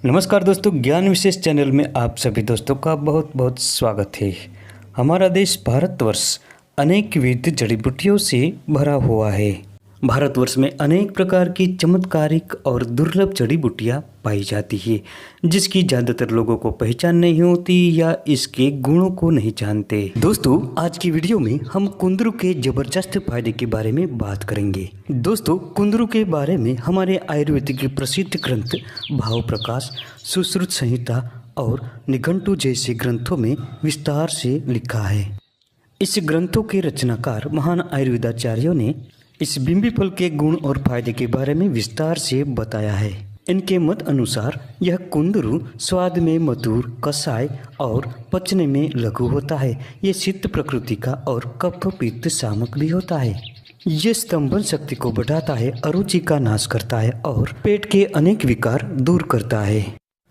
नमस्कार दोस्तों, ज्ञान विशेष चैनल में आप सभी दोस्तों का बहुत बहुत स्वागत है। हमारा देश भारतवर्ष अनेक विविध जड़ी बूटियों से भरा हुआ है। भारतवर्ष में अनेक प्रकार की चमत्कारिक और दुर्लभ जड़ी बूटियाँ पाई जाती है, जिसकी ज़्यादातर लोगों को पहचान नहीं होती या इसके गुणों को नहीं जानते। दोस्तों, आज की वीडियो में हम कुंदरू के जबरदस्त फायदे के बारे में बात करेंगे। दोस्तों, कुंदरू के बारे में हमारे आयुर्वेदिक प्रसिद्ध ग्रंथ भाव प्रकाश, सुश्रुत संहिता और निघंटु जैसे ग्रंथों में विस्तार से लिखा है। इस ग्रंथों के रचनाकार महान आयुर्वेदाचार्यों ने इस बिंबी फल के गुण और फायदे के बारे में विस्तार से बताया है। इनके मत अनुसार यह कुंदरू स्वाद में मधुर, कसाय और पचने में लघु होता है। ये शीत प्रकृति का और कफ पित्त शामक भी होता है। ये स्तंभन शक्ति को बढ़ाता है, अरुचि का नाश करता है और पेट के अनेक विकार दूर करता है।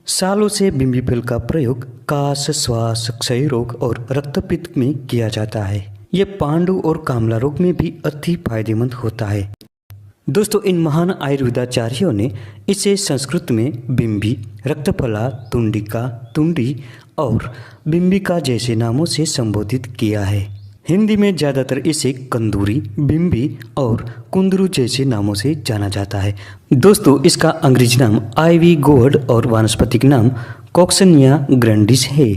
सालों से बिंबी फल का प्रयोग काश, श्वास, क्षय रोग और रक्तपित्त में किया जाता है। ये पांडु और कामला रोग में भी अति फायदेमंद होता है। दोस्तों, इन महान आयुर्वेदाचार्यों ने इसे संस्कृत में बिंबी, रक्तफला, तुंडिका, तुंडी और बिंबिका जैसे नामों से संबोधित किया है। हिंदी में ज़्यादातर इसे कंदूरी, बिंबी और कुंदरू जैसे नामों से जाना जाता है। दोस्तों, इसका अंग्रेजी नाम आइवी गोर्ड और वानस्पतिक नाम कॉक्सिनिया ग्रैंडिस है।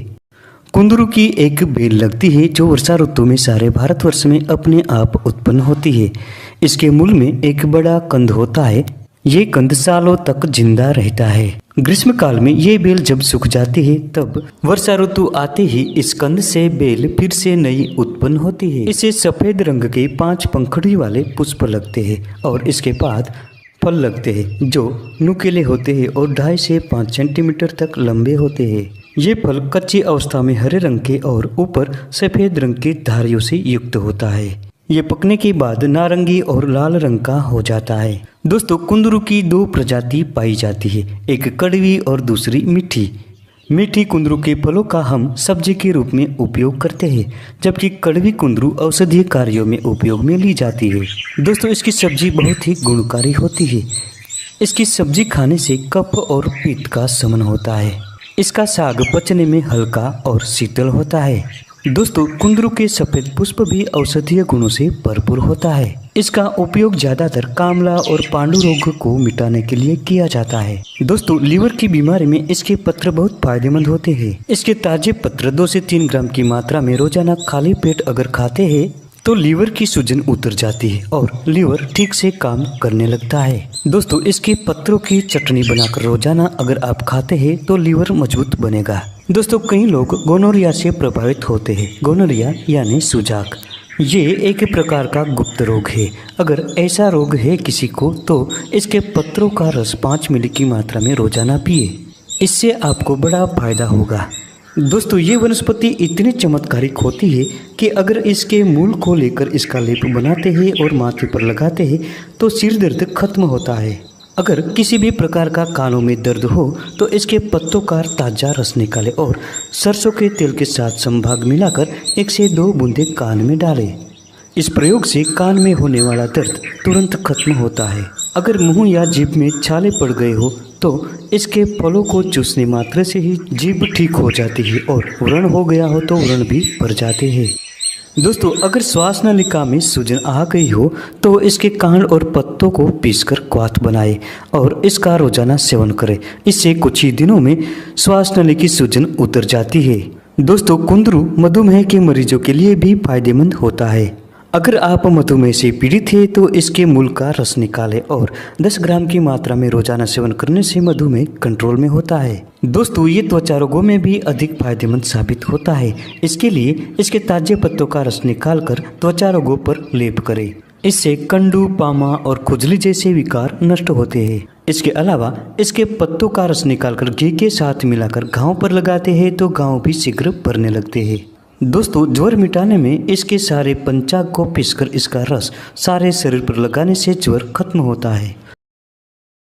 कुंदरू की एक बेल लगती है जो वर्षा ऋतु में सारे भारतवर्ष में अपने आप उत्पन्न होती है। इसके मूल में एक बड़ा कंद होता है। ये कंद सालों तक जिंदा रहता है। ग्रीष्म काल में ये बेल जब सूख जाती है तब वर्षा ऋतु आते ही इस कंद से बेल फिर से नई उत्पन्न होती है। इसे सफेद रंग के 5 पंखुड़ी वाले पुष्प लगते हैं और इसके बाद फल लगते हैं जो नुकीले होते हैं और 2.5 से 5 सेंटीमीटर तक लंबे होते हैं। ये फल कच्ची अवस्था में हरे रंग के और ऊपर सफ़ेद रंग की धारियों से युक्त होता है। ये पकने के बाद नारंगी और लाल रंग का हो जाता है। दोस्तों, कुंदरू की 2 प्रजाति पाई जाती है, एक कड़वी और दूसरी मीठी। मीठी कुंदरू के फलों का हम सब्जी के रूप में उपयोग करते हैं, जबकि कड़वी कुंदरू औषधीय कार्यों में उपयोग में ली जाती है। दोस्तों, इसकी सब्जी बहुत ही गुणकारी होती है। इसकी सब्जी खाने से कफ और पित्त का शमन होता है। इसका साग पचने में हल्का और शीतल होता है। दोस्तों, कुंदरू के सफेद पुष्प भी औषधीय गुणों से भरपूर होता है। इसका उपयोग ज्यादातर कामला और पांडु रोग को मिटाने के लिए किया जाता है। दोस्तों, लीवर की बीमारी में इसके पत्र बहुत फायदेमंद होते हैं। इसके ताजे पत्र 2 से 3 ग्राम की मात्रा में रोजाना खाली पेट अगर खाते हैं तो लीवर की सूजन उतर जाती है और लीवर ठीक से काम करने लगता है। दोस्तों, इसके पत्रों की चटनी बनाकर रोजाना अगर आप खाते हैं तो लीवर मजबूत बनेगा। दोस्तों, कई लोग गोनोरिया से प्रभावित होते हैं। गोनोरिया यानी सुजाक, ये एक प्रकार का गुप्त रोग है। अगर ऐसा रोग है किसी को तो इसके पत्रों का रस 5 मिली की मात्रा में रोजाना पिए। इससे आपको बड़ा फायदा होगा। दोस्तों, ये वनस्पति इतनी चमत्कारिक होती है कि अगर इसके मूल को लेकर इसका लेप बनाते हैं और माथे पर लगाते हैं तो सिर दर्द खत्म होता है। अगर किसी भी प्रकार का कानों में दर्द हो तो इसके पत्तों का ताज़ा रस निकालें और सरसों के तेल के साथ संभाग मिलाकर 1 से 2 बूंदें कान में डालें। इस प्रयोग से कान में होने वाला दर्द तुरंत खत्म होता है। अगर मुंह या जीभ में छाले पड़ गए हो तो इसके फलों को चूसने मात्र से ही जीभ ठीक हो जाती है और व्रण हो गया हो तो व्रण भी भर जाते हैं। दोस्तों, अगर श्वास नलिका में सूजन आ गई हो तो इसके कांड और पत्तों को पीसकर क्वाथ बनाएं और इसका रोजाना सेवन करें। इससे कुछ ही दिनों में श्वास नली की सूजन उतर जाती है। दोस्तों, कुंदरू मधुमेह के मरीजों के लिए भी फायदेमंद होता है। अगर आप मधुमेह से पीड़ित हैं तो इसके मूल का रस निकालें और 10 ग्राम की मात्रा में रोजाना सेवन करने से मधुमेह कंट्रोल में होता है। दोस्तों, ये त्वचा रोगों में भी अधिक फायदेमंद साबित होता है। इसके लिए इसके ताजे पत्तों का रस निकालकर त्वचा रोगों पर लेप करें। इससे कंडू, पामा और खुजली जैसे विकार नष्ट होते हैं। इसके अलावा इसके पत्तों का रस निकालकर घी के साथ मिलाकर घाव पर लगाते हैं तो घाव भी शीघ्र भरने लगते हैं। दोस्तों, ज्वर मिटाने में इसके सारे पंचांग को पीसकर इसका रस सारे शरीर पर लगाने से ज्वर खत्म होता है।